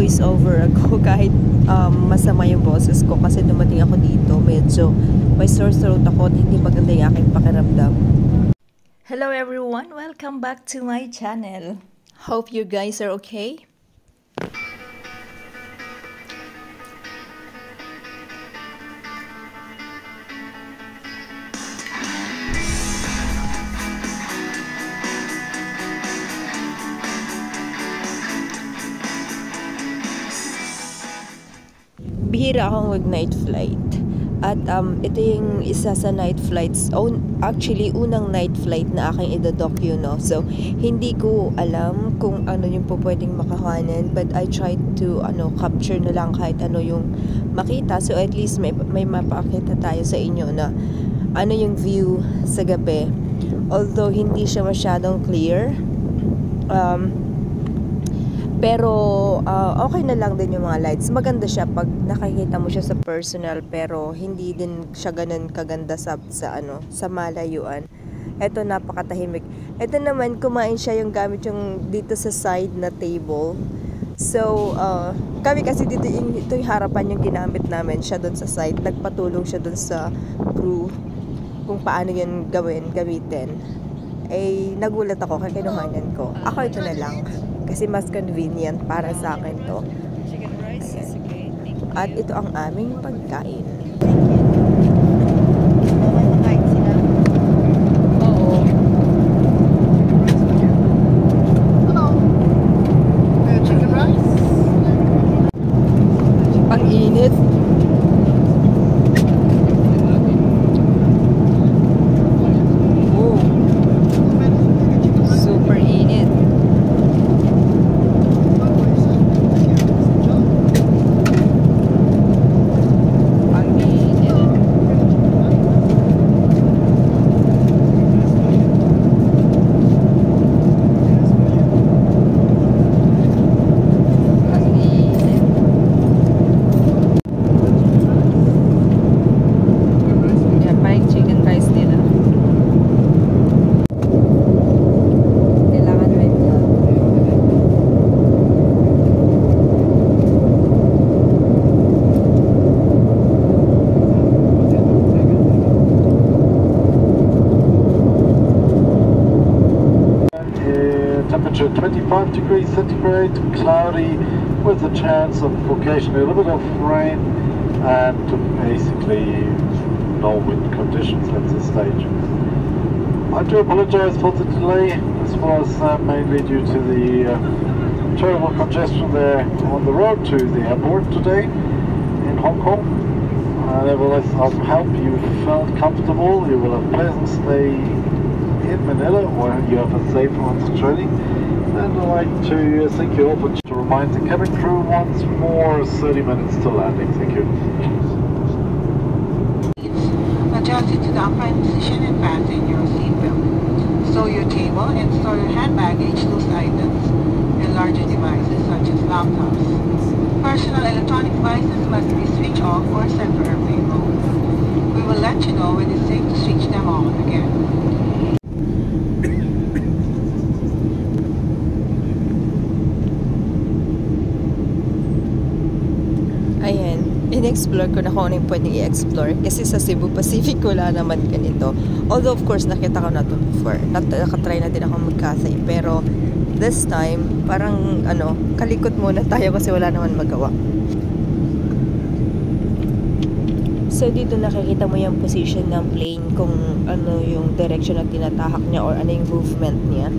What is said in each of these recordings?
voice over ako kahit masama yung boses ko kasi dumating ako dito medyo may sore throat ako at hindi maganda yung aking pakiramdam. Hello everyone! Welcome back to my channel. Hope you guys are okay. Bihira akong mag-night flight. At ito yung isa sa night flights. Actually, unang night flight na aking idodocue, no? So, hindi ko alam kung ano yung po pwedeng makahanan. But I tried to capture na lang kahit ano yung makita. So, at least may mapakita tayo sa inyo na ano yung view sa gabi. Although, hindi siya masyadong clear. Pero okay na lang din yung mga lights. Maganda siya pag nakikita mo siya sa personal pero hindi din siya ganun kaganda sa malayuan. Ito napakatahimik. Ito naman kumain siya yung gamit yung dito sa side na table. So kami kasi dito ito yung harapan yung ginamit namin siya doon sa side. Nagpatulong siya doon sa crew kung paano yun gamitin. Nagulat ako kaya kinuhanan ko. Ako ito na lang. Kasi mas convenient para sa akin to. At ito ang aming pagkain. Pang-init. Super init. Temperature 25 degrees centigrade, cloudy with a chance of occasionally a little bit of rain and basically no wind conditions at this stage. I do apologize for the delay. This was mainly due to the terrible congestion there on the road to the airport today in Hong Kong. Nevertheless, I hope you felt comfortable. You will have a pleasant stay in Manila, where you have a safe answer journey. And I'd like to thank you all for to remind the cabin crew once more 30 minutes to landing. Thank you. Adjust it to the upright position and fasten your seatbelt. Stow your table and store your hand baggage, loose items, and larger devices such as laptops. Personal electronic devices must be switched off or set for airplane mode. We will let you know when it's safe to switch them on again. Ayan, in-explore ko na kung ano yung pwedeng i-explore kasi sa Cebu Pacific wala naman ganito. Although of course nakita ko na ito before, nakatry na din ako mag-Cathay, pero this time parang kalikot muna tayo kasi wala naman magawa. So dito nakikita mo yung position ng plane, kung ano yung direction na tinatahak niya or ano yung movement niya.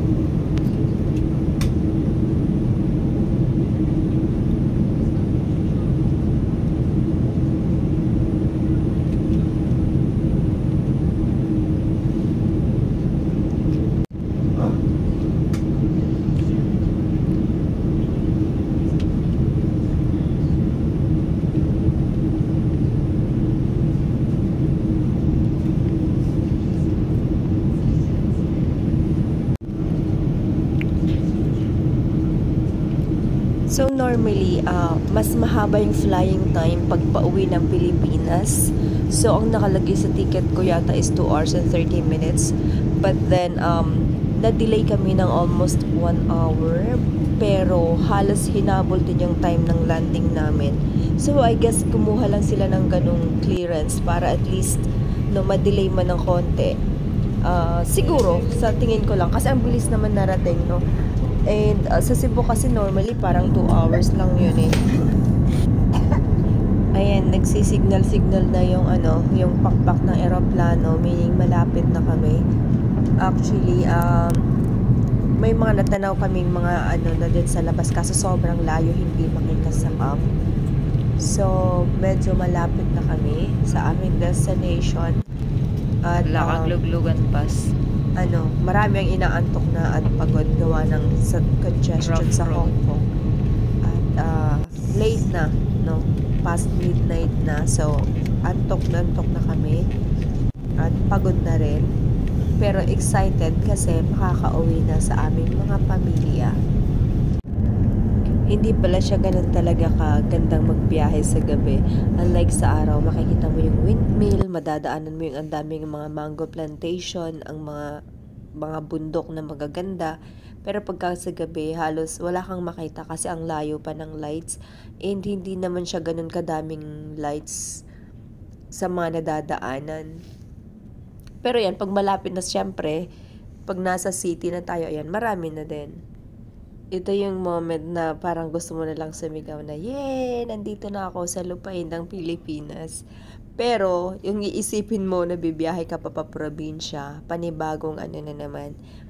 So normally, mas mahaba yung flying time pag pauwi ng Pilipinas. So ang nakalagay sa ticket ko yata is 2 hours and 30 minutes. But then, na-delay kami ng almost 1 hour, pero halos hinabol din yung time ng landing namin. So I guess kumuha lang sila ng ganung clearance para at least no, ma-delay man ng konti. Siguro, sa tingin ko lang, kasi ang bilis naman narating, no? And sa Cebu kasi normally parang 2 hours lang yun eh. Ayan, nagsisignal-signal na yung yung pakpak ng eroplano, meaning malapit na kami. Actually, may mga natanaw kaming mga na din sa labas kasi sobrang layo, hindi makita sa map. So, medyo malapit na kami sa aming destination. At Luglugan Pass. Marami ang inaantok na at pagod gawa ng congestion sa Hong Kong. At late na, no? Past midnight na. So, antok na kami. At pagod na rin. Pero excited kasi makakauwi na sa aming mga pamilya. Hindi pala siya ganun talaga kagandang magbiyahe sa gabi. Unlike sa araw, makikita mo yung windmill, madadaanan mo yung ang daming mga mango plantation, ang mga bundok na magaganda. Pero pagka sa gabi, halos wala kang makita kasi ang layo pa ng lights. And hindi naman siya ganun kadaming lights sa mga nadadaanan. Pero yan, pag malapit na siyempre, pag nasa city na tayo, ayan, marami na din. Ito yung moment na parang gusto mo na lang sumigaw na, yay, nandito na ako sa lupain ng Pilipinas. Pero, yung iisipin mo na bibiyahe ka pa probinsya, panibagong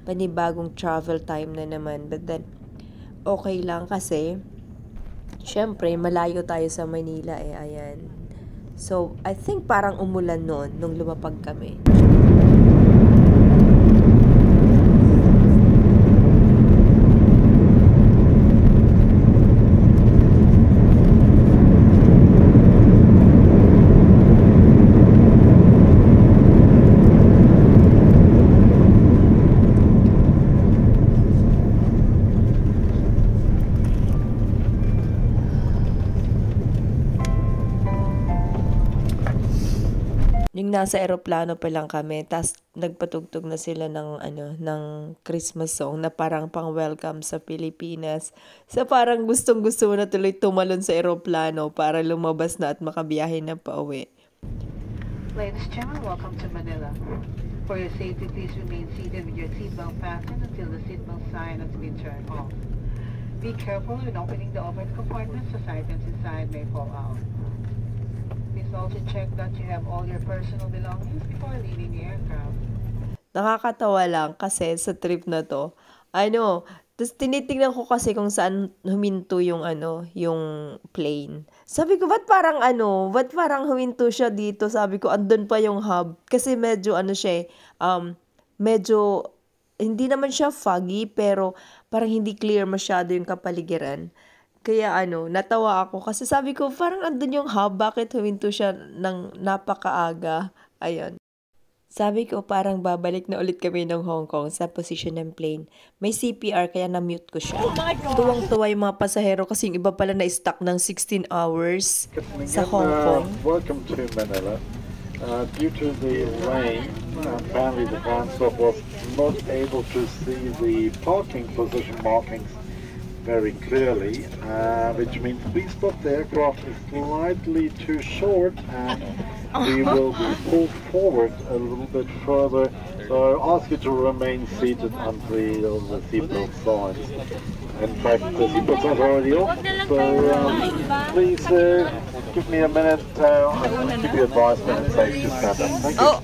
panibagong travel time na naman. But then, okay lang kasi, syempre, malayo tayo sa Manila ayan. So, I think parang umulan noon nung lumapag kami. Yung nasa eroplano pa lang kami, tas nagpatugtog na sila ng Christmas song na parang pang-welcome sa Pilipinas. So parang gustong-gusto mo na tuloy tumalon sa eroplano para lumabas na at makabiyahe na pauwi. Ladies and gentlemen, welcome to Manila. For your safety, please remain seated with your seatbelt fastened until the seatbelt sign has been turned off. Be careful when opening the overhead compartments as items inside may fall out. Please also check that you have all your personal belongings before leaving the aircraft. Nakakatawa lang kasi sa trip na to, tapos tinitingnan ko kasi kung saan huminto yung yung plane. Sabi ko, ba't parang huminto siya dito? Sabi ko, andun pa yung hub. Kasi medyo siya medyo, hindi naman siya foggy, pero parang hindi clear masyado yung kapaligiran. Kaya natawa ako kasi sabi ko, parang andun yung hub, bakit huminto siya ng napakaaga? Ayun. Sabi ko, parang babalik na ulit kami ng Hong Kong sa position ng plane. May CPR kaya na-mute ko siya. Tuwang-tuwa yung mga pasahero kasi yung iba pala na-stuck ng 16 hours sa Hong Kong. Welcome to Manila. Due to the rain, apparently the ground stop was not able to see the parking position markings very clearly, which means we stopped the aircraft is slightly too short and we will be pulled forward a little bit further. So I ask you to remain seated until the seatbelt signs. In fact, the seatbelt signs are already off, so please give me a minute. I'll give you advice when it's safe to stand up. Thank you.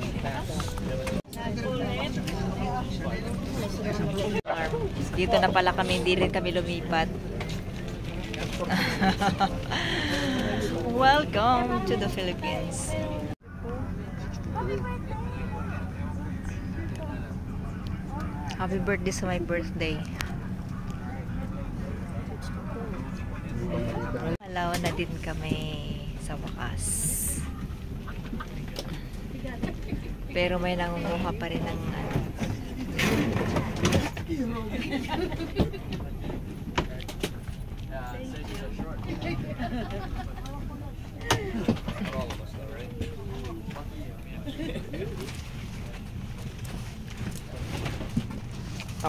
Dito na pala kami, hindi rin kami lumipat. Welcome to the Philippines. Happy birthday sa my birthday. Alawan na din kami sa wakas. Pero may nangunguha pa rin ng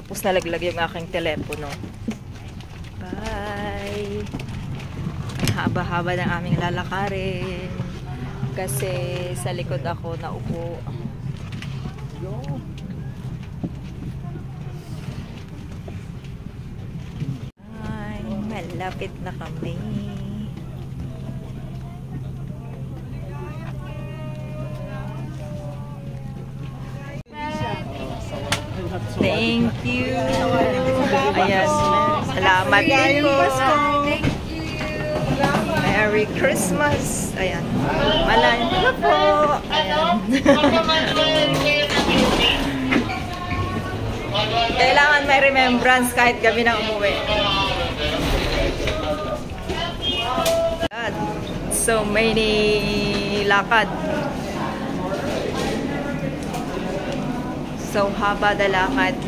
Tapos nalaglag yung aking telepono. Bye! Ang haba-haba ng aming lalakarin. Kasi sa likod ako naupo. Ay, malapit na kami. Thank you. Ayan. Salamat din po. Merry Christmas. Ayan. Malan na po. Ayan. Kailangan may remembrance kahit gabi na umuwi. God, so many lakad. So haba na lakad.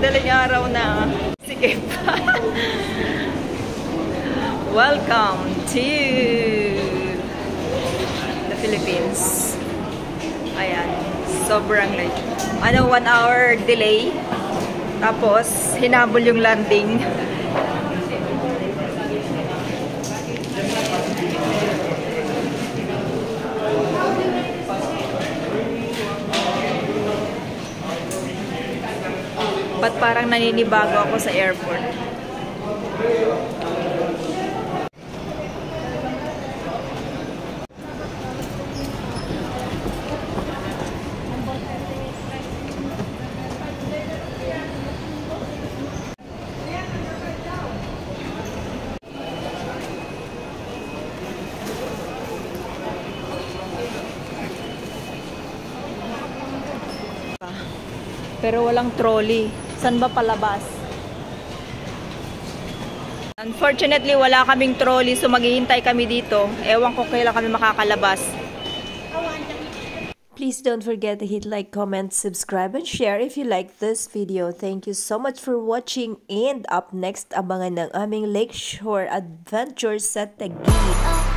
Daling araw na. Sige pa. Welcome to the Philippines. Ayan. Sobrang 1 hour delay. Tapos hinabol yung landing. Ba't parang naninibago ako sa airport? Pero walang trolley. Saan ba palabas? Unfortunately, wala kaming trolley, so maghihintay kami dito. Ewan ko kailan kami makakalabas. Please don't forget to hit like, comment, subscribe, and share if you like this video. Thank you so much for watching. And up next, abangan ng aming Lakeshore Adventures sa Taguig.